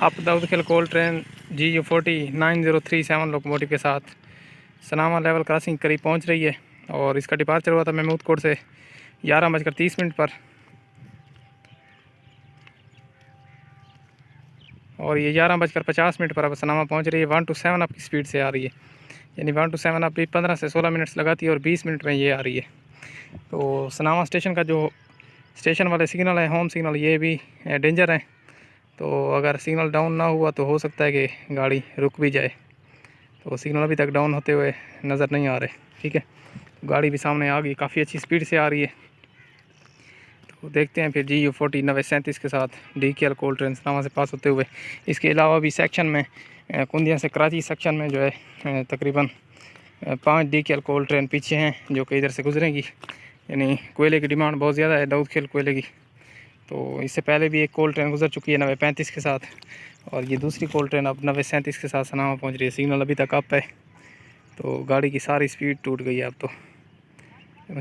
आप दाऊद खेल कोल train GU40 9037 locomotive के साथ सनामा लेवल क्रॉसिंग करीब पहुंच रही है और इसका डिपार्चर हुआ था महमूद कोट से 11:30 पर और ये 11:50 पर अब सनामा पहुंच रही है। 1 to 7 अप की स्पीड से आ रही है, यानी 1 to 7 अप भी 15 से 16 मिनट्स लगाती है और 20 मिनट में ये आ रही है। तो सनामा स्टेशन का जो स्टेशन वाले सिग्नल है, होम सिग्नल, ये भी डेंजर है। तो अगर सिग्नल डाउन ना हुआ तो हो सकता है कि गाड़ी रुक भी जाए। तो सिग्नल अभी तक डाउन होते हुए नज़र नहीं आ रहे। ठीक है, गाड़ी भी सामने आ गई, काफ़ी अच्छी स्पीड से आ रही है। तो देखते हैं फिर GU40 9037 के साथ DKL कोल ट्रेन सनामा से पास होते हुए। इसके अलावा भी सेक्शन में कुंदिया से कराची सेक्शन में जो है तकरीबन 5 DKL कोल ट्रेन पीछे हैं जो कि इधर से गुजरेंगी। यानी कोयले की डिमांड बहुत ज़्यादा है दाऊद खेल कोयले की। तो इससे पहले भी एक कोल ट्रेन गुजर चुकी है 9035 के साथ, और ये दूसरी कोल ट्रेन अब 9037 के साथ सनामा पहुंच रही है। सिग्नल अभी तक अप है, तो गाड़ी की सारी स्पीड टूट गई है अब तो।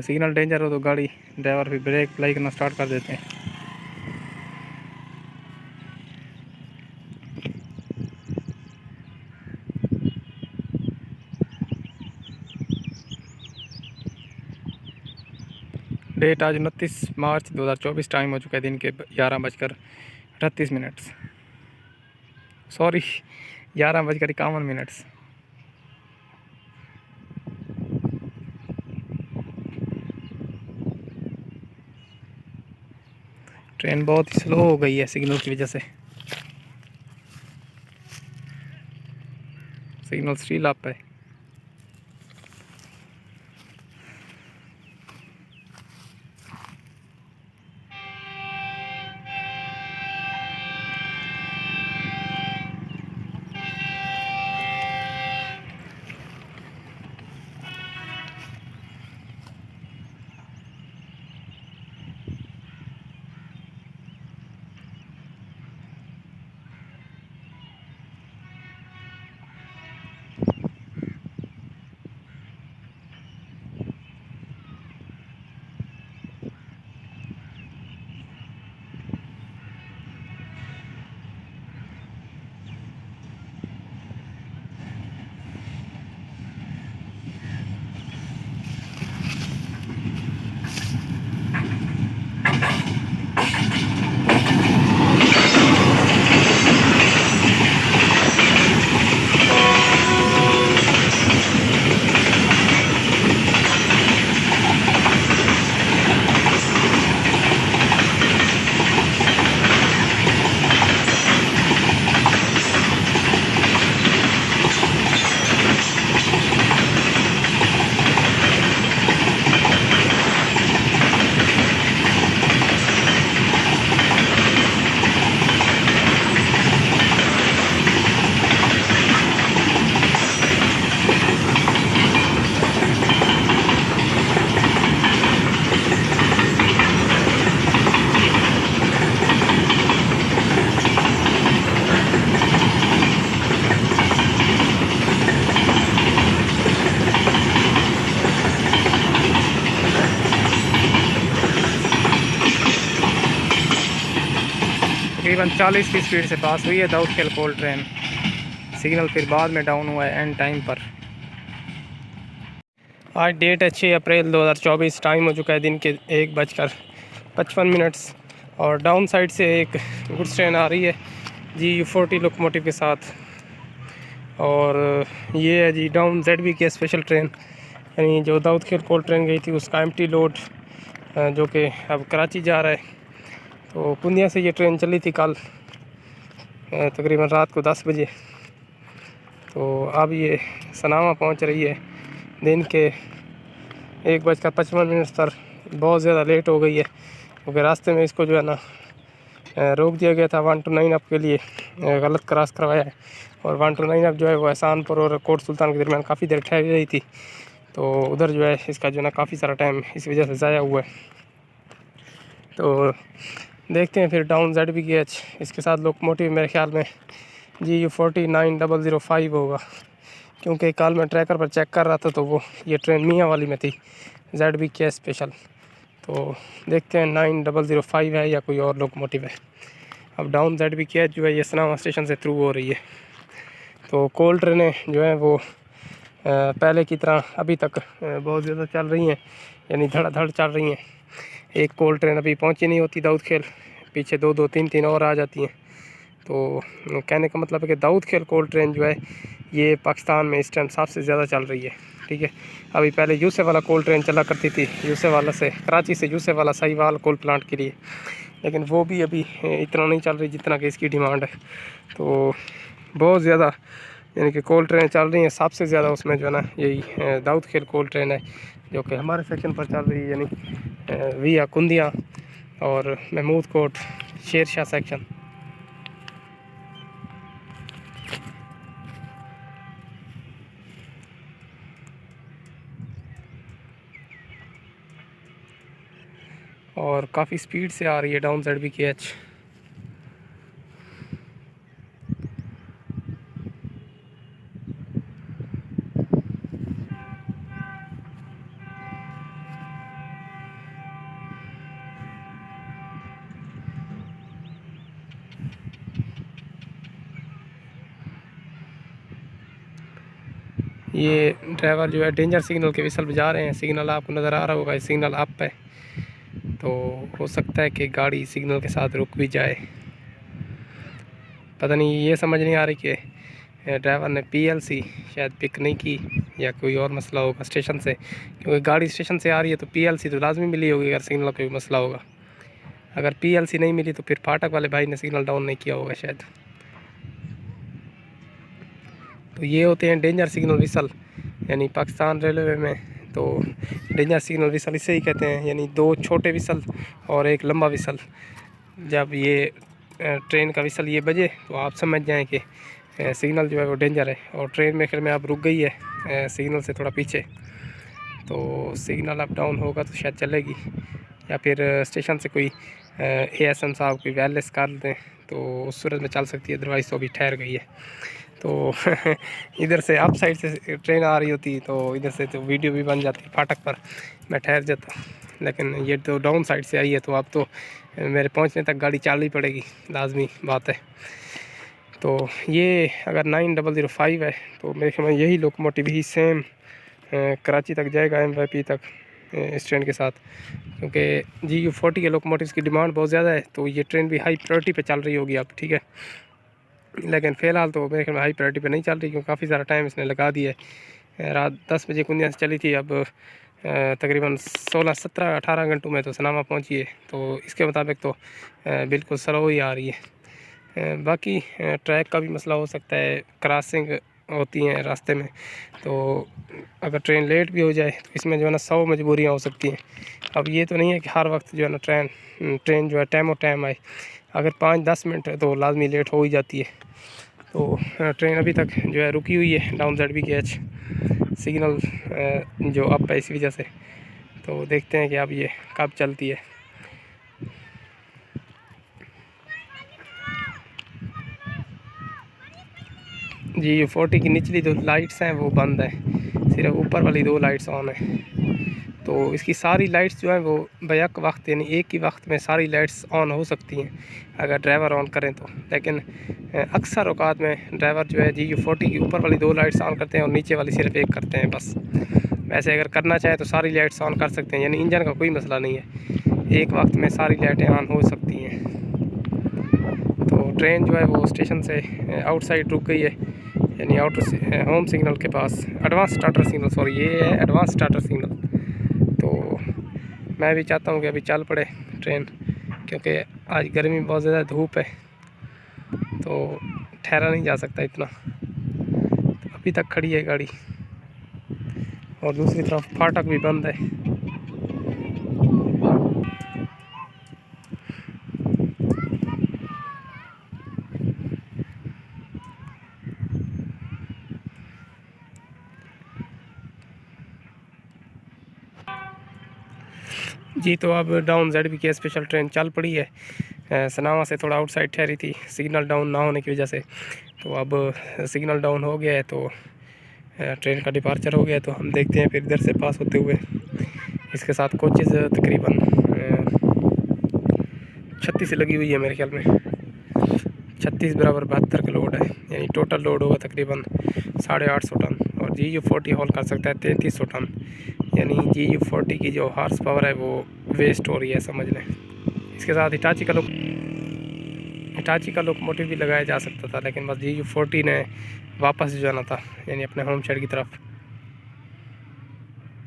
सिग्नल डेंजर हो तो गाड़ी ड्राइवर भी ब्रेक अप्लाई करना स्टार्ट कर देते हैं। डेट आज 29 मार्च 2024, टाइम हो चुका है दिन के 11:38, सॉरी 11:51। ट्रेन बहुत ही स्लो हो गई है सिग्नल की वजह से। सिग्नल स्टील अप है। तकरीबन 40 की स्पीड से पास हुई है दाऊद खेल कोल ट्रेन। सिग्नल फिर बाद में डाउन हुआ है एंड टाइम पर। आज डेट है 6 अप्रैल 2024, टाइम हो चुका है दिन के 1:55 और डाउन साइड से एक गुड्स ट्रेन आ रही है GU40 लोकोमोटिव के साथ। और ये है जी डाउन ZB की स्पेशल ट्रेन, यानी जो दाऊद खेल कोल ट्रेन गई थी उसका एम्प्टी लोड जो कि अब कराची जा रहा है। तो कुंदिया से ये ट्रेन चली थी कल तकरीबन रात को 10 बजे। तो अब ये सनामा पहुंच रही है दिन के 1:55 पर। बहुत ज़्यादा लेट हो गई है क्योंकि रास्ते में इसको जो है ना रोक दिया गया था 1 to 9 अप के लिए, गलत क्रॉस करवाया है। और 1 to 9 अप जो है वो एहसानपुर और कोट सुल्तान के दरमियान काफ़ी देर ठहरी रही थी, तो उधर जो है इसका जो है ना काफ़ी सारा टाइम इस वजह से ज़ाया हुआ है। तो देखते हैं फिर डाउन ZBKH इसके साथ लोकोमोटिव मेरे ख्याल में GU40 9005 होगा, क्योंकि कल मैं ट्रैकर पर चेक कर रहा था तो वो ये ट्रेन मियाँ वाली में थी ZBKH स्पेशल। तो देखते हैं 9005 है या कोई और लोकोमोटिव है। अब डाउन ZBKH जो है ये सनामा स्टेशन से थ्रू हो रही है। तो कोल्ड ट्रेनें जो है वो पहले की तरह अभी तक बहुत ज़्यादा चल रही हैं, यानी धड़ाधड़ चल रही हैं। एक कोल्ड ट्रेन अभी पहुंची नहीं होती दाऊद खेल, पीछे 2-2 3-3 और आ जाती हैं। तो कहने का मतलब है कि दाऊद खेल कोल्ड ट्रेन जो है ये पाकिस्तान में इस टाइम सबसे ज़्यादा चल रही है, ठीक है। अभी पहले यूसुफ वाला कोल्ड ट्रेन चला करती थी, यूसुफ वाला से कराची से यूसुफ वाला साहिवाल कोल प्लांट के लिए, लेकिन वो भी अभी इतना नहीं चल रही जितना कि इसकी डिमांड है। तो बहुत ज़्यादा यानी कि कोल्ड ट्रेन चल रही हैं, सबसे ज़्यादा उसमें जो है ना यही दाऊद खेल कोल्ड ट्रेन है जो कि हमारे सेक्शन पर चल रही है, यानी विया कुंदिया और महमूद कोट शेर शाह सेक्शन। और काफ़ी स्पीड से आ रही है डाउन ZBKH। ये ड्राइवर जो है डेंजर सिग्नल के विसल बजा रहे हैं। सिग्नल आपको नज़र आ रहा होगा, सिग्नल अप है, तो हो सकता है कि गाड़ी सिग्नल के साथ रुक भी जाए। पता नहीं, ये समझ नहीं आ रही कि ड्राइवर ने PLC शायद पिक नहीं की या कोई और मसला होगा स्टेशन से, क्योंकि गाड़ी स्टेशन से आ रही है तो PLC तो लाजमी मिली होगी अगर सिग्नल का कोई मसला होगा। अगर PLC नहीं मिली तो फिर फाटक वाले भाई ने सिग्नल डाउन नहीं किया होगा शायद। तो ये होते हैं डेंजर सिग्नल विसल, यानी पाकिस्तान रेलवे में तो डेंजर सिग्नल विसल इसे ही कहते हैं, यानी 2 छोटे विसल और एक लंबा विसल। जब ये ट्रेन का विसल ये बजे तो आप समझ जाएं कि सिग्नल जो है वो डेंजर है, और ट्रेन में में अब रुक गई है सिग्नल से थोड़ा पीछे। तो सिग्नल अप डाउन होगा तो शायद चलेगी, या फिर स्टेशन से कोई ASM साहब कोई वायरलेस कर दें तो उस सूरत में चल सकती है, अदरवाइज़ तो अभी ठहर गई है। तो इधर से अप साइड से ट्रेन आ रही होती तो इधर से तो वीडियो भी बन जाती, फाटक पर मैं ठहर जाता, लेकिन ये तो डाउन साइड से आई है तो अब तो मेरे पहुंचने तक गाड़ी चलनी पड़ेगी, लाजमी बात है। तो ये अगर 9005 है तो मेरे ख्याल में यही लोकोमोटिव ही सेम कराची तक जाएगा, MYP तक इस ट्रेन के साथ, क्योंकि GU40 के लोकोमोटिव्स की डिमांड बहुत ज़्यादा है तो ये ट्रेन भी हाई प्रायोरिटी पे चल रही होगी अब, ठीक है। लेकिन फ़िलहाल तो मेरे ख्याल में हाई प्रायोरिटी पे नहीं चल रही, क्योंकि काफ़ी ज़्यादा टाइम इसने लगा दिया है। रात 10 बजे कुंदिया से चली थी, अब तकरीबन 16, 17, 18 घंटों में तो सनामा पहुंची है। तो इसके मुताबिक तो बिल्कुल स्लो ही आ रही है। बाकी ट्रैक का भी मसला हो सकता है, क्रॉसिंग होती हैं रास्ते में, तो अगर ट्रेन लेट भी हो जाए तो इसमें जो है ना 100 मजबूरियाँ हो सकती हैं। अब ये तो नहीं है कि हर वक्त जो है ना ट्रेन जो है टाइम आए, अगर 5-10 मिनट तो लाजमी लेट हो ही जाती है। तो ट्रेन अभी तक जो है रुकी हुई है डाउन ZBKH, सिग्नल जो अप है इसी वजह से। तो देखते हैं कि अब ये कब चलती है। GU40 की निचली जो लाइट्स हैं वो बंद है, सिर्फ ऊपर वाली 2 लाइट्स ऑन है। तो इसकी सारी लाइट्स जो हैं वो बैक वक्त यानी एक ही वक्त में सारी लाइट्स ऑन हो सकती हैं अगर ड्राइवर ऑन करें तो, लेकिन अक्सर औकात में ड्राइवर जो है GU40 की ऊपर वाली 2 लाइट्स ऑन करते हैं और नीचे वाली सिर्फ एक करते हैं बस। वैसे अगर करना चाहे तो सारी लाइट्स ऑन कर सकते हैं, यानी इंजन का कोई मसला नहीं है, एक वक्त में सारी लाइटें ऑन हो सकती हैं। तो ट्रेन जो है वो स्टेशन से आउटसाइड रुक गई है, यानी होम सिग्नल के पास, एडवांस स्टार्टर सिग्नल, सॉरी ये है एडवांस स्टार्टर सिग्नल। तो मैं भी चाहता हूँ कि अभी चल पड़े ट्रेन, क्योंकि आज गर्मी बहुत ज़्यादा, धूप है तो ठहरा नहीं जा सकता इतना। तो अभी तक खड़ी है गाड़ी, और दूसरी तरफ फाटक भी बंद है। जी तो अब डाउन ZBK स्पेशल ट्रेन चल पड़ी है। सनामा से थोड़ा आउटसाइड ठहरी थी सिग्नल डाउन ना होने की वजह से, तो अब सिग्नल डाउन हो गया है तो ट्रेन का डिपार्चर हो गया है। तो हम देखते हैं फिर इधर से पास होते हुए। इसके साथ कोचेज़ तकरीबन 36 लगी हुई है मेरे ख्याल में। 36 बराबर 72 का लोड है, यानी टोटल लोड होगा तकरीबन 850 टन। और GU40 हॉल कर सकता है 3300 टन, यानी GU40 की जो हार्स पावर है वो वेस्ट हो रही है, समझ लें। इसके साथ हिटाची का लोकोमोटिव भी लगाया जा सकता था, लेकिन बस GU40 ने वापस जाना था, यानी अपने होम साइड की तरफ,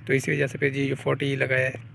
तो इसी वजह से फिर GU40 ही लगाया है।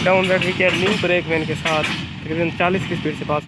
डाउन रेड वी के न्यू ब्रेक वैन के साथ तकरीबन 40 की स्पीड से पास